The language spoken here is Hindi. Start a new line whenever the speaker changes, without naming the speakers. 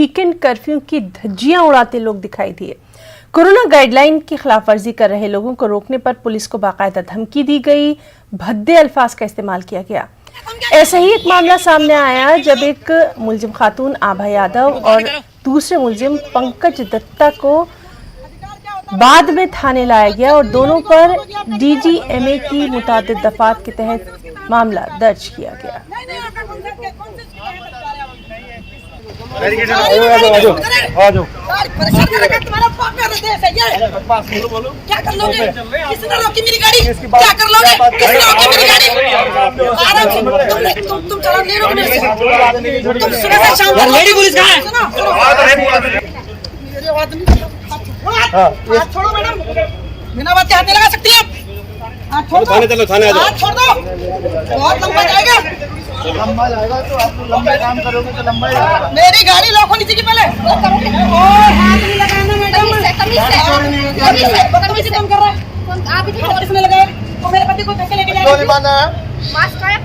वीकेंड कर्फ्यू की धज्जियां उड़ाते लोग दिखाई दिए। कोरोना गाइडलाइन की खिलाफवर्जी कर रहे लोगों को रोकने पर पुलिस को बाकायदा धमकी दी गई, भद्दे अल्फाज का इस्तेमाल किया गया। ऐसा ही एक मामला सामने आया जब एक मुलजिम खातून आभा यादव और दूसरे मुलजिम पंकज दत्ता को बाद में थाने लाया गया और दोनों पर DGMA की मुतादिद दफात के तहत मामला दर्ज किया गया।
क्या कर लोगे? किसने रोकी मेरी गाड़ी? क्या कर लोगे? किसने रोकी मेरी गाड़ी? तुम चला ले रोक मेरे से। तुम सुबह से शाम तक लेडी पुलिस कहाँ है? मेरे आदमी हाथ छोड़ो मैडम, बिना बात के हाथ नहीं लगा सकती आप। हाथ छोड़ दो, हाथ छोड़ दो, बहुत लंबा जाएगा।
लंबा जाएगा तो आप लंबा काम करोगे तो लंबा जाएगा।
मेरी गाड़ी लॉक होनी चाहिए पहले। और हाथ नहीं लगाना मैडम। कमीज से कम कर रहा है। आप किसने लगाया? वो मेरे पति को कैसे लेके जाएगा?
मास्क है।